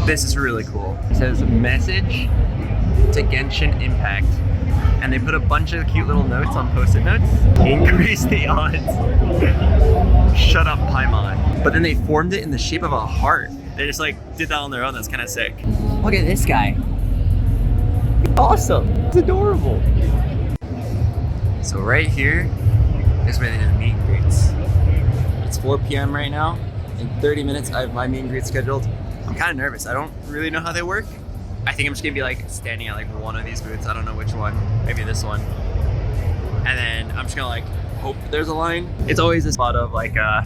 This is really cool. It says message to Genshin Impact. And they put a bunch of cute little notes on post-it notes. Increase the odds. Shut up, Paimon. But then they formed it in the shape of a heart. They just like did that on their own. That's kind of sick. Look at this guy. Awesome. It's adorable. So right here is where they do the meet and greets. It's 4 p.m. right now. In 30 minutes, I have my meet and greet scheduled. I'm kind of nervous. I don't really know how they work. I think I'm just gonna be like standing at like one of these booths. I don't know which one, maybe this one. And then I'm just gonna like hope there's a line. It's always this thought of like I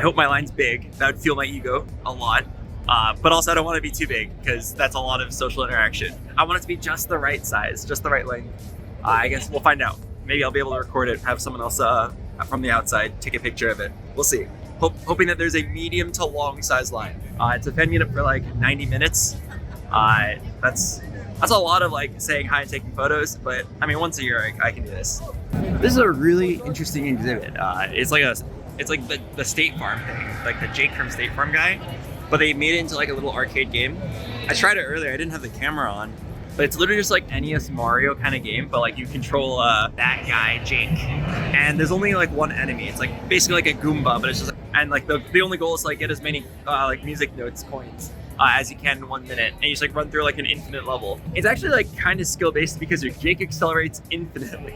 hope my line's big. That would fuel my ego a lot. But also I don't want to be too big because that's a lot of social interaction. I want it to be just the right size, just the right length. I guess we'll find out. Maybe I'll be able to record it, have someone else from the outside take a picture of it. We'll see. Hoping that there's a medium to long size line. It's a fan meetup for like 90 minutes. That's a lot of like saying hi and taking photos, but I mean once a year I can do this. This is a really interesting exhibit. It's like the State Farm thing, like the Jake from State Farm guy, but they made it into like a little arcade game. I tried it earlier. I didn't have the camera on, but it's literally just like NES Mario kind of game, but like you control that guy Jake, and there's only like one enemy. It's like basically like a Goomba, but it's just and like the only goal is to like get as many like music notes coins as you can in 1 minute, and you just like run through like an infinite level. It's actually like kind of skill based because your Jake accelerates infinitely,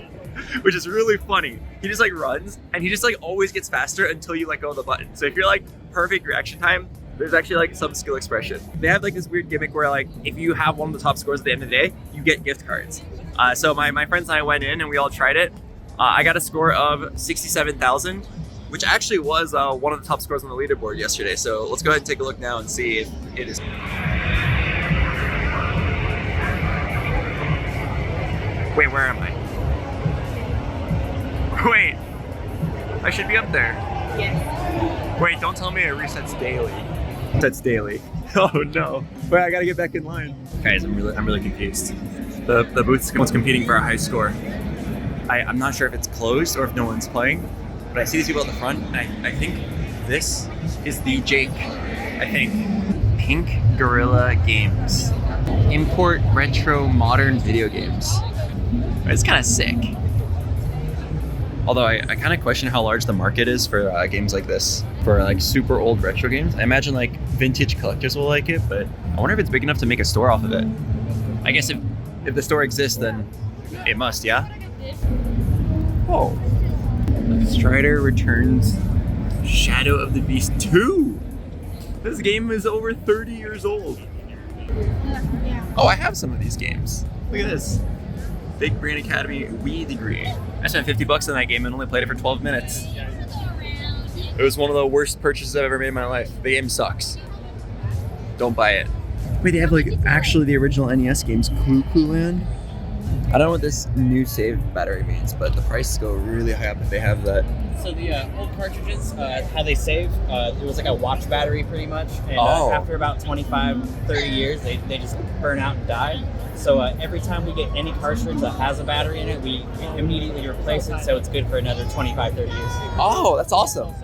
which is really funny. He just like runs and he just like always gets faster until you let go of the button. So if you're like perfect reaction time, there's actually like some skill expression. They have like this weird gimmick where like if you have one of the top scores at the end of the day, you get gift cards. So my friends and I went in and we all tried it. I got a score of 67,000. Which actually was one of the top scores on the leaderboard yesterday. So let's go ahead and take a look now and see if it is. Wait, where am I? Wait, I should be up there. Yes. Wait, don't tell me it resets daily. That's daily. Oh no. Wait, I gotta get back in line. Guys, I'm really confused. The booth's one's competing for a high score. I'm not sure if it's closed or if no one's playing. But I see these people at the front, and I think this is the Jake, I think. Pink Gorilla Games. Import retro modern video games. It's kind of sick. Although I kind of question how large the market is for games like this. For like super old retro games. I imagine like vintage collectors will like it, but I wonder if it's big enough to make a store off of it. I guess if the store exists, then it must, yeah? Oh. Strider Returns Shadow of the Beast 2. This game is over 30 years old. Oh, I have some of these games. Look at this. Big Brain Academy Wii degree. I spent $50 on that game and only played it for 12 minutes. It was one of the worst purchases I've ever made in my life. The game sucks. Don't buy it. Wait, they have like actually the original NES games, Cuckoo Land? I don't know what this new save battery means, but the prices go really high up if they have that. So the old cartridges, how they save, it was like a watch battery pretty much. And after about 25, 30 years, they just burn out and die. So every time we get any cartridge that has a battery in it, we immediately replace it, so it's good for another 25, 30 years. Oh, that's awesome.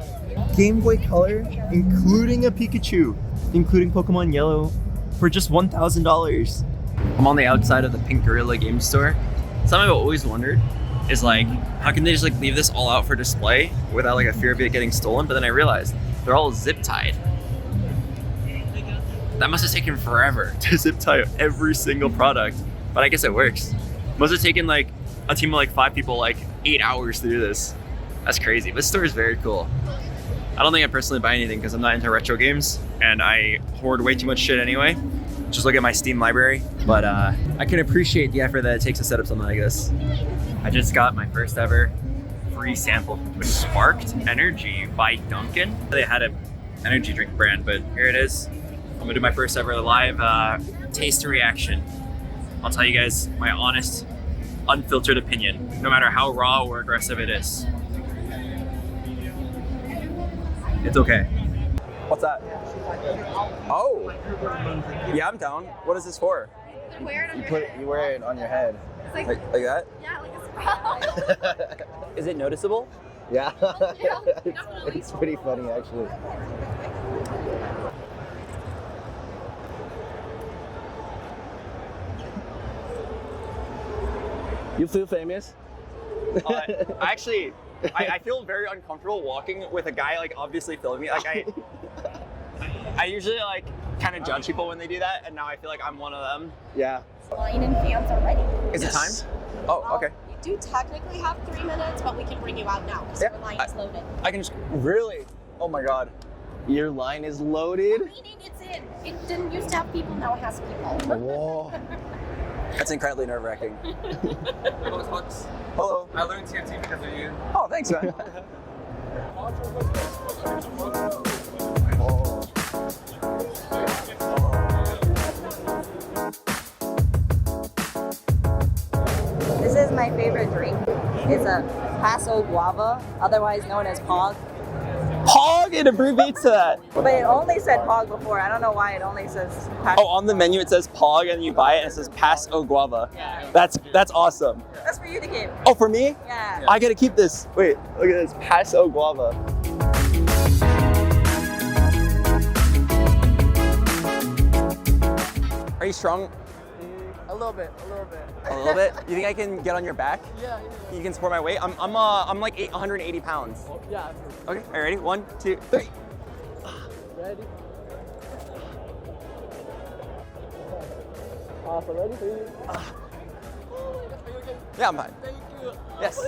Game Boy Color, including a Pikachu, including Pokemon Yellow, for just $1,000. I'm on the outside of the Pink Gorilla Game Store. Something I've always wondered is like, how can they just like leave this all out for display without like a fear of it getting stolen? But then I realized they're all zip tied. That must have taken forever to zip tie every single product, but I guess it works. Must have taken like a team of like 5 people like 8 hours to do this. That's crazy. This store is very cool. I don't think I personally buy anything because I'm not into retro games and I hoard way too much shit anyway. Just look at my Steam library, but I can appreciate the effort that it takes to set up something like this. I just got my first ever free sample from Sparked Energy by Dunkin'. They had an energy drink brand, but here it is. I'm gonna do my first ever live taste reaction. I'll tell you guys my honest, unfiltered opinion, no matter how raw or aggressive it is. It's okay. What's that? Oh, yeah, I'm down. What is this for? You wear it on your head. You wear it on your head. It's like that? yeah, like a scrub. Is it noticeable? Yeah. Yeah, it's pretty funny, actually. You feel famous? Actually, I feel very uncomfortable walking with a guy like obviously filming me. Like I usually like kind of judge people when they do that, and now I feel like I'm one of them. Yeah. Line and fans are ready. Is it timed? Oh, okay. You do technically have 3 minutes, but we can bring you out now because your line is loaded. I can just really. Oh my god. Your line is loaded? Meaning it's in. It didn't used to have people, now it has people. Whoa. That's incredibly nerve-wracking. BoxBox. Hello. I learned TFT because of you. Oh, thanks, man. This is my favorite drink. It's a Paso Guava, otherwise known as Pog. Pog, it abbreviates to that. But it only said Pog before. I don't know why it only says Paso. Oh, on the menu it says Pog, and you buy it and it says Pass O Guava. Yeah. That's awesome. That's for you to keep. Oh, for me? Yeah. I gotta keep this. Wait, look at this. Pass O Guava. Are you strong? A little bit. A little bit. You think I can get on your back? Yeah. You can support my weight. I'm like 180 pounds. Yeah. Okay. Are you ready? 1, 2, 3. Ready? Awesome. Ready for you? Yeah, I'm fine. Thank you. Yes.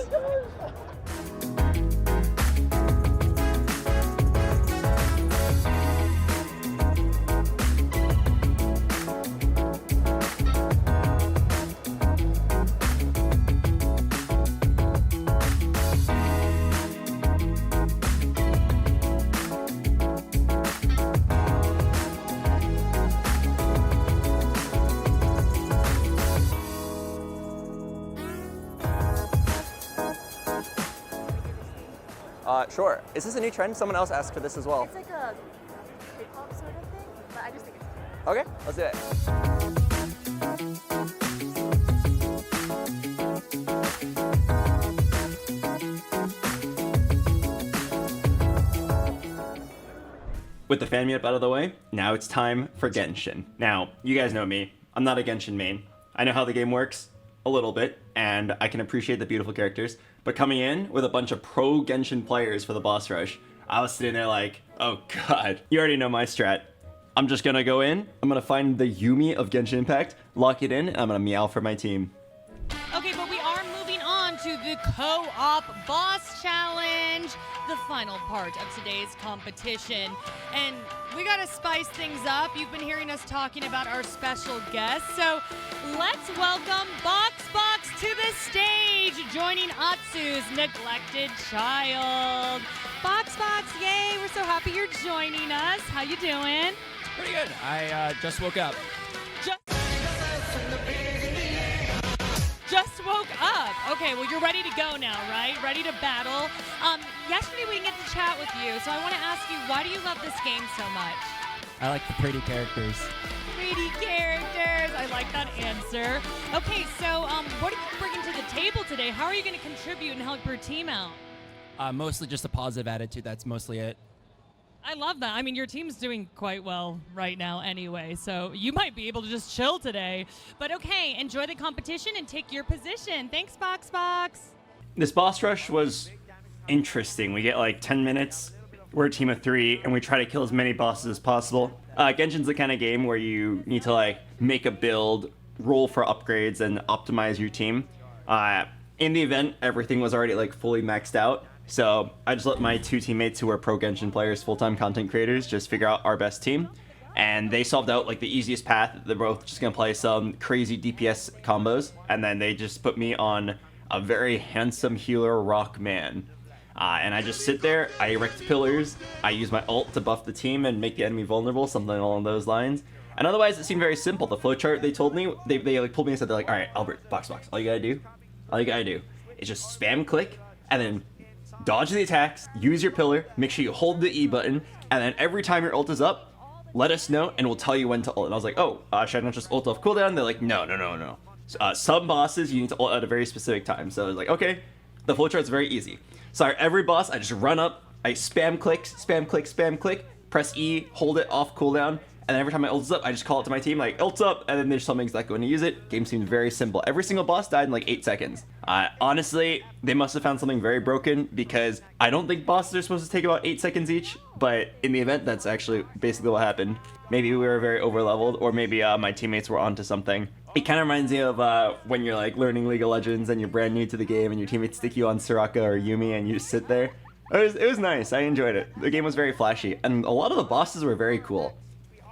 Sure. Is this a new trend? Someone else asked for this as well. It's like a hip-hop sort of thing, but I just think it's Okay, let's do it. With the fan meetup out of the way, now it's time for Genshin. Now, you guys know me. I'm not a Genshin main. I know how the game works a little bit, and I can appreciate the beautiful characters. But coming in with a bunch of pro Genshin players for the boss rush, I was sitting there like, oh god, you already know my strat. I'm just gonna go in, I'm gonna find the Yumi of Genshin Impact, lock it in, and I'm gonna meow for my team. Okay, but we are moving on to the co-op boss challenge, the final part of today's competition. And we gotta spice things up. You've been hearing us talking about our special guest, so let's welcome BoxBox to the stage, joining Atsu's neglected child. BoxBox, yay, we're so happy you're joining us. How you doing? Pretty good. I just woke up. Just woke up. Okay, well, you're ready to go now, right? Ready to battle. Yesterday we didn't get to chat with you, so I want to ask you, why do you love this game so much? I like the pretty characters. Pretty characters. I like that answer. Okay, so what are you bringing to the table today? How are you going to contribute and help your team out? Mostly just a positive attitude. That's mostly it. I love that. I mean, your team's doing quite well right now anyway, so you might be able to just chill today. But okay, enjoy the competition and take your position. Thanks, BoxBox. This boss rush was interesting. We get like 10 minutes, we're a team of 3, and we try to kill as many bosses as possible. Genshin's the kind of game where you need to like make a build, roll for upgrades, and optimize your team. In the event, everything was already like fully maxed out. So I just let my 2 teammates who are pro Genshin players, full-time content creators, just figure out our best team. And they solved out like the easiest path. They're both just gonna play some crazy DPS combos. And then they just put me on a very handsome healer rock man. And I just sit there, I erect pillars, I use my ult to buff the team and make the enemy vulnerable, something along those lines. And otherwise it seemed very simple. The flowchart they told me, they like pulled me and said, they're like, alright, Albert, BoxBox, all you gotta do is just spam click and then dodge the attacks, use your pillar, make sure you hold the E button, and then every time your ult is up, let us know and we'll tell you when to ult. And I was like, oh, should I not just ult off cooldown? They're like, no. Some bosses you need to ult at a very specific time. So I was like, okay, the flowchart's very easy. So every boss, I just run up, I spam click, press E, hold it off cooldown, and then every time my ult's up, I just call it to my team, like, ult's up, and then they just tell me exactly when to use it. Game seemed very simple. Every single boss died in like 8 seconds. Honestly, they must have found something very broken, because I don't think bosses are supposed to take about 8 seconds each, but in the event, that's actually basically what happened. Maybe we were very over-leveled, or maybe my teammates were onto something. It kind of reminds me of when you're like learning League of Legends and you're brand new to the game and your teammates stick you on Soraka or Yumi and you just sit there. It was nice. I enjoyed it. The game was very flashy and a lot of the bosses were very cool.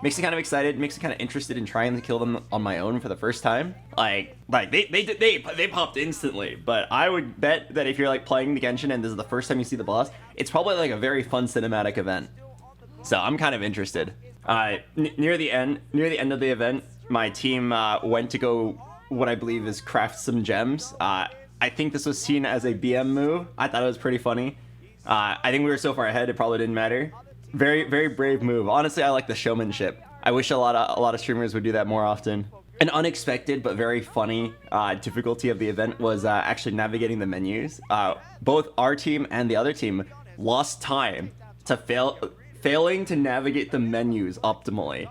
Makes me kind of excited, makes me kind of interested in trying to kill them on my own for the first time. Like they popped instantly, but I would bet that if you're like playing the Genshin and this is the first time you see the boss, it's probably like a very fun cinematic event. So I'm kind of interested. Near the end of the event, my team went to go what I believe is craft some gems. I think this was seen as a BM move. I thought it was pretty funny. I think we were so far ahead it probably didn't matter. Very, very brave move. Honestly, I like the showmanship. I wish a lot of streamers would do that more often. An unexpected but very funny difficulty of the event was actually navigating the menus. Both our team and the other team lost time to failing to navigate the menus optimally.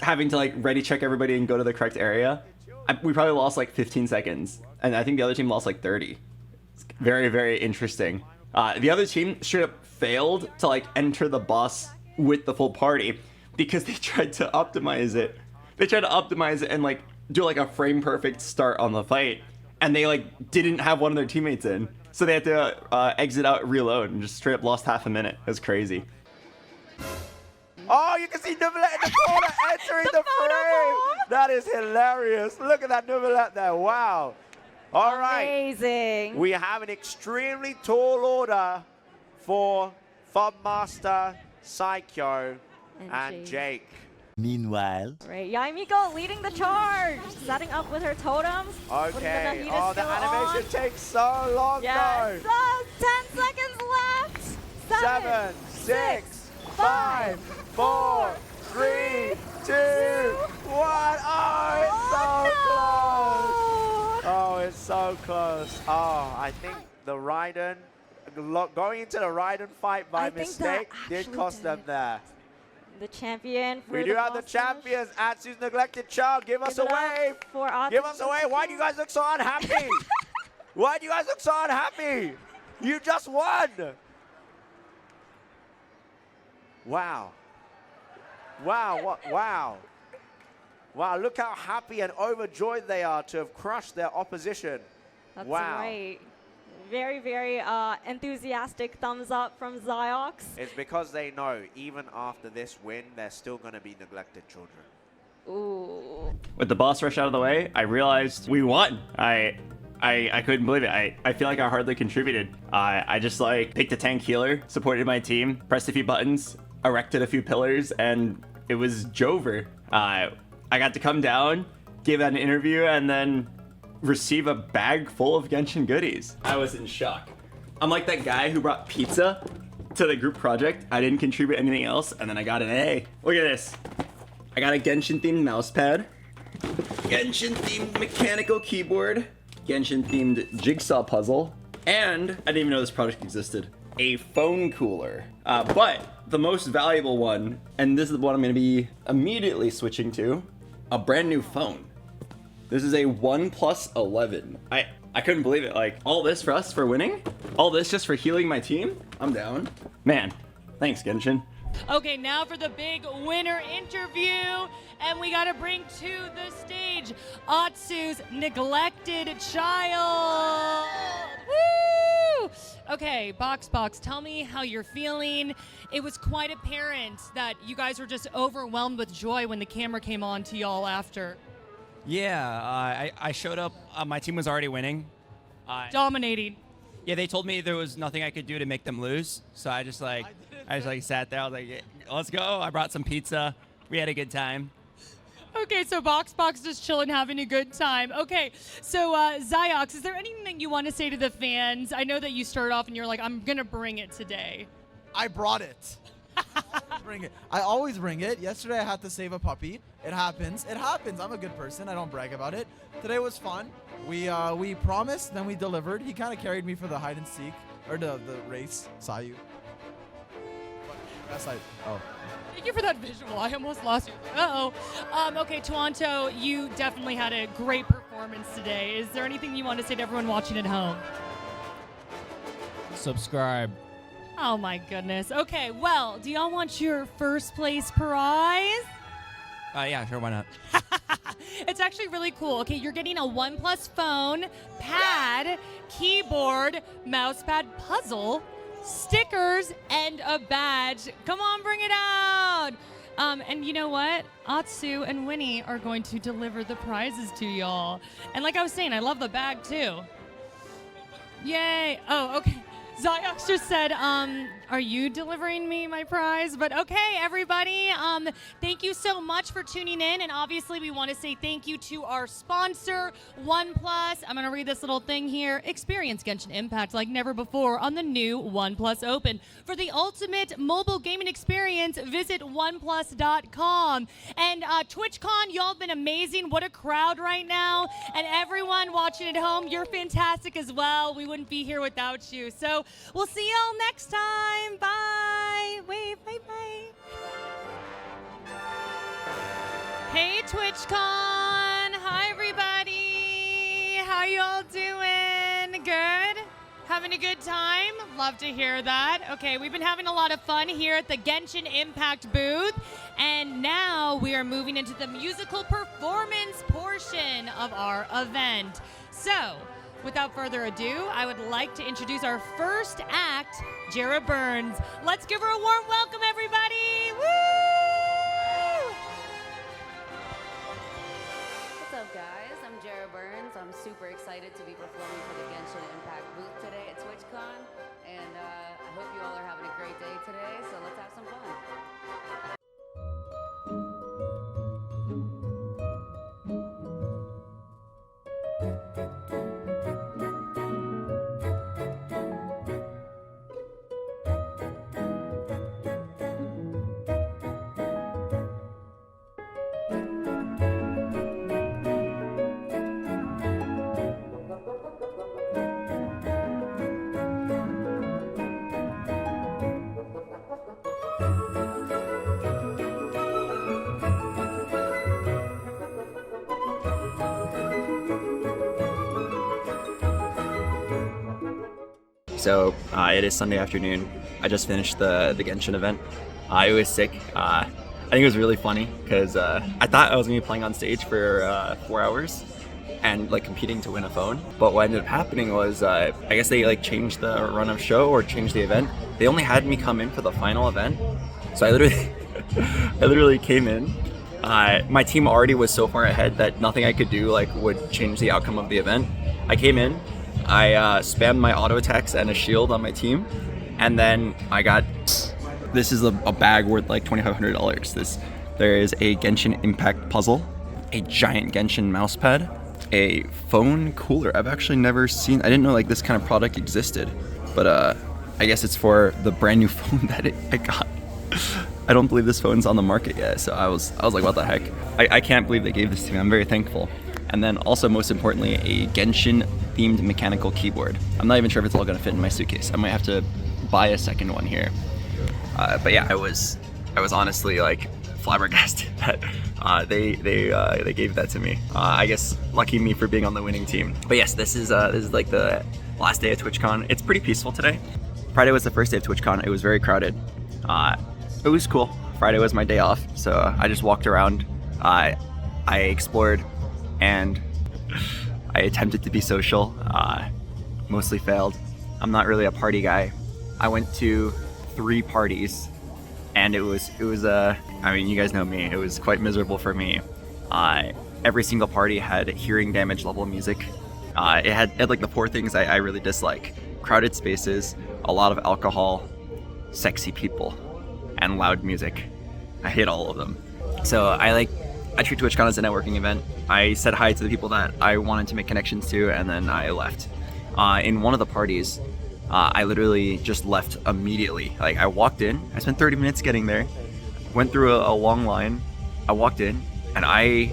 Having to like ready check everybody and go to the correct area. We probably lost like 15 seconds. And I think the other team lost like 30. It's very, very interesting. The other team straight up failed to like enter the boss with the full party because they tried to optimize it. They tried to optimize it and like do like a frame perfect start on the fight. And they like didn't have one of their teammates in. So they had to exit out, reload, and just straight up lost half a minute. It was crazy. Oh, you can see Nubilet in the corner entering the frame. That is hilarious. Look at that Nubilet there. Wow. All right. Amazing. We have an extremely tall order for Fob Master, Psycho, and Jake. Meanwhile, Right, Yaimiko leading the charge, setting up with her totems. Okay. Oh, the animation takes so long, Yes. though. 10 seconds left. 7, 6, 5, 4, 3, 2, 1. Oh, it's so close. Oh, I think the Raiden, going into the Raiden fight by mistake did cost them there. The champion. We do have the champions, Atsu's neglected child. Give us a wave. Give us a wave. Why do you guys look so unhappy? Why do you guys look so unhappy? You just won. Wow. Wow. Wow. Wow, look how happy and overjoyed they are to have crushed their opposition. That's wow. right. Very, very enthusiastic thumbs up from Ziox. It's because they know even after this win, they're still going to be neglected children. Ooh. With the boss rush out of the way, I realized we won. I couldn't believe it. I feel like I hardly contributed. I just like picked a tank healer, supported my team, pressed a few buttons, erected a few pillars, and it was Jover. I got to come down, give an interview, and then receive a bag full of Genshin goodies. I was in shock. I'm like that guy who brought pizza to the group project. I didn't contribute anything else, and then I got an A. Look at this. I got a Genshin-themed mousepad, Genshin-themed mechanical keyboard, Genshin-themed jigsaw puzzle, and I didn't even know this product existed, a phone cooler. But the most valuable one, and this is what I'm going to be immediately switching to, a brand new phone. This is a OnePlus 11. I couldn't believe it. Like, all this for us for winning? All this just for healing my team? I'm down. Man, thanks, Genshin. Okay, now for the big winner interview. And we got to bring to the stage Atsu's neglected child. Woo! Okay, BoxBox, tell me how you're feeling. It was quite apparent that you guys were just overwhelmed with joy when the camera came on to y'all after. Yeah, I showed up. My team was already winning. Dominating. Yeah, they told me there was nothing I could do to make them lose. So I just sat there. I was like, yeah, let's go. I brought some pizza. We had a good time. Okay, so BoxBox just chilling, having a good time. Okay, so Ziox, is there anything that you want to say to the fans? I know that you started off and you're like, I'm going to bring it today. I brought it. Bring it. I always bring it. Yesterday I had to save a puppy. It happens. It happens. I'm a good person. I don't brag about it. Today was fun. We promised, then we delivered. He kind of carried me for the hide and seek or the race. Saw you. That's like Thank you for that visual. I almost lost you. Okay, Tuanto, you definitely had a great performance today. Is there anything you want to say to everyone watching at home? Subscribe. Oh my goodness. Okay, well, do y'all want your first place prize? Yeah, sure, why not? It's actually really cool. Okay, you're getting a OnePlus phone, pad, keyboard, mousepad puzzle, stickers, and a badge. Come on, bring it out. And you know what? Atsu and Winnie are going to deliver the prizes to y'all. And like I was saying, I love the bag too. Yay. Oh, okay. Zyox just said, are you delivering me my prize? But okay, everybody, thank you so much for tuning in. And obviously, we want to say thank you to our sponsor, OnePlus. I'm going to read this little thing here. Experience Genshin Impact like never before on the new OnePlus Open. For the ultimate mobile gaming experience, visit oneplus.com. And Twitchcon, y'all have been amazing. What a crowd right now. And everyone watching at home, you're fantastic as well. We wouldn't be here without you. So we'll see y'all next time. Bye. Wave. Bye. Hey, Twitchcon. Hi, everybody. How y'all doing? Good? Having a good time? Love to hear that. Okay, we've been having a lot of fun here at the Genshin Impact booth. And now we are moving into the musical performance portion of our event. So, without further ado, I would like to introduce our first act, Jara Burns. Let's give her a warm welcome, everybody. Woo! What's up, guys? I'm Jara Burns. I'm super excited to be performing for the Genshin Impact booth today at Twitchcon. And I hope you all are having a great day today, so let's have some fun. So it is Sunday afternoon. I just finished the Genshin event. It was sick. I think it was really funny because I thought I was gonna be playing on stage for 4 hours and like competing to win a phone. But what ended up happening was I guess they like changed the run of show or changed the event. They only had me come in for the final event. So I literally came in. My team already was so far ahead that nothing I could do like would change the outcome of the event. I came in. I spammed my auto attacks and a shield on my team, and then I got this is a bag worth like $2,500. There is a Genshin Impact puzzle, a giant Genshin mousepad, a phone cooler. I've actually never seen. I didn't know like this kind of product existed, but I guess it's for the brand new phone that I got. I don't believe this phone's on the market yet, so I was like, what the heck? I can't believe they gave this to me. I'm very thankful. And then also, most importantly, a Genshin-themed mechanical keyboard. I'm not even sure if it's all gonna fit in my suitcase. I might have to buy a second one here. But yeah, I was honestly like flabbergasted that they gave that to me. I guess lucky me for being on the winning team. But yes, this is like the last day of TwitchCon. It's pretty peaceful today. Friday was the first day of TwitchCon. It was very crowded. It was cool. Friday was my day off, so I just walked around. I explored. And I attempted to be social, mostly failed. I'm not really a party guy. I went to 3 parties, and it was I mean, you guys know me, it was quite miserable for me. Every single party had hearing damage level music. It had like the 4 things I really dislike: crowded spaces, a lot of alcohol, sexy people, and loud music. I hate all of them. So I treat TwitchCon as a networking event. I said hi to the people that I wanted to make connections to, and then I left. In one of the parties, I literally just left immediately. Like, I walked in, I spent 30 minutes getting there, went through a long line, I walked in, and I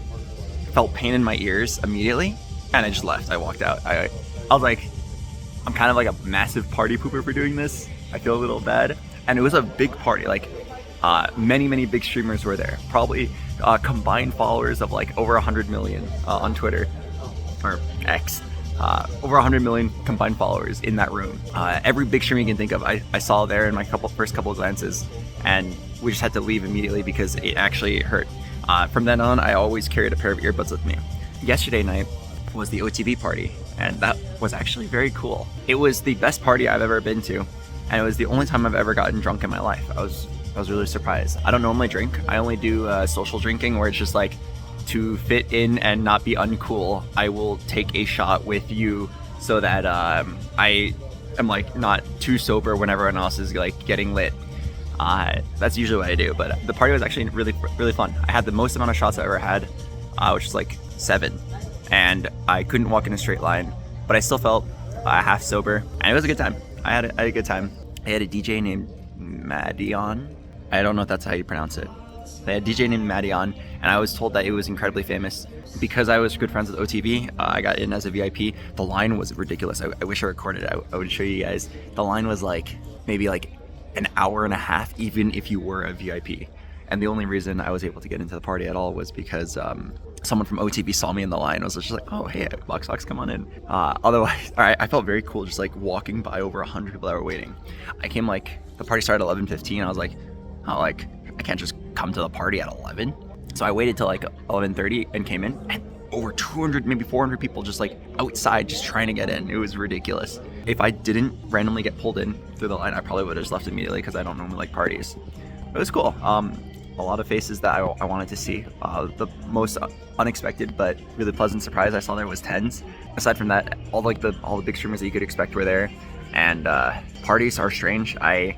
felt pain in my ears immediately, and I just left. I walked out. I was like, I'm kind of like a massive party pooper for doing this. I feel a little bad. And it was a big party. Like, many big streamers were there. Probably combined followers of like over 100 million on Twitter, or X. Over 100 million combined followers in that room. Every big streamer you can think of, I saw there in my first couple glances, and we just had to leave immediately because it actually hurt. From then on, I always carried a pair of earbuds with me. Yesterday night was the OTB party, and that was actually very cool. It was the best party I've ever been to, and it was the only time I've ever gotten drunk in my life. I was really surprised. I don't normally drink. I only do social drinking, where it's just like, to fit in and not be uncool, I will take a shot with you so that I am like not too sober when everyone else is like getting lit. That's usually what I do, but the party was actually really fun. I had the most amount of shots I ever had, which was like 7, and I couldn't walk in a straight line, but I still felt half sober, and it was a good time. I had a good time. I had a DJ named Madion. I don't know if that's how you pronounce it. They had a DJ named Madion, and I was told that it was incredibly famous. Because I was good friends with OTB, I got in as a VIP. The line was ridiculous. I wish I recorded it. I would show you guys. The line was like maybe like an hour and a half, even if you were a VIP. And the only reason I was able to get into the party at all was because someone from OTB saw me in the line. I was just like, oh, hey, BoxBox, come on in. Otherwise, I felt very cool just like walking by over 100 people that were waiting. I came like, the party started at 11:15. I was like, oh, like, I can't just come to the party at 11. So I waited till like 11:30 and came in, and over 200, maybe 400 people just like outside just trying to get in. It was ridiculous. If I didn't randomly get pulled in through the line, I probably would have just left immediately because I don't normally like parties. It was cool. A lot of faces that I wanted to see. The most unexpected but really pleasant surprise I saw there was Tens. Aside from that, all the big streamers that you could expect were there. And parties are strange. I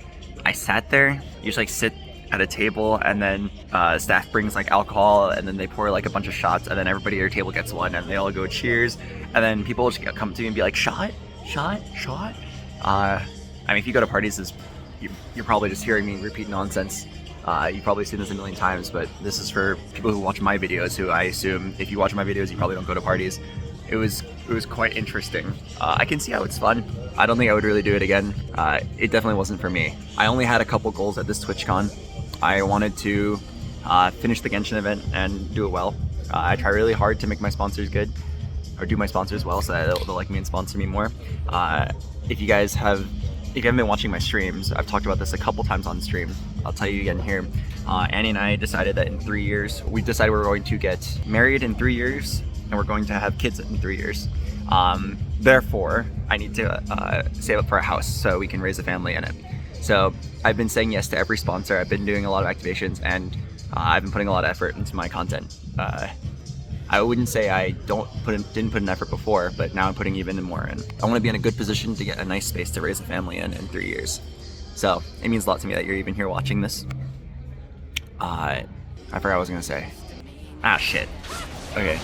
sat there. You just like sit at a table, and then staff brings like alcohol, and then they pour like a bunch of shots, and then everybody at your table gets one, and they all go cheers, and then people just come to me and be like, shot. I mean, if you go to parties, you're probably just hearing me repeat nonsense. You've probably seen this a million times, but this is for people who watch my videos, who I assume if you watch my videos, you probably don't go to parties. It was quite interesting. I can see how it's fun. I don't think I would really do it again. It definitely wasn't for me. I only had a couple goals at this Twitchcon. I wanted to finish the Genshin event and do it well. I try really hard to make my sponsors good, or do my sponsors well, so that they'll like me and sponsor me more. If you haven't been watching my streams, I've talked about this a couple times on stream. I'll tell you again here. Annie and I decided that in 3 years, we decided we're going to get married in 3 years, and we're going to have kids in 3 years. Therefore, I need to save up for a house so we can raise a family in it. So I've been saying yes to every sponsor. I've been doing a lot of activations, and I've been putting a lot of effort into my content. I wouldn't say I didn't put an effort before, but now I'm putting even more in. I want to be in a good position to get a nice space to raise a family in 3 years. So it means a lot to me that you're even here watching this. I forgot what I was gonna say. Ah, shit. Okay.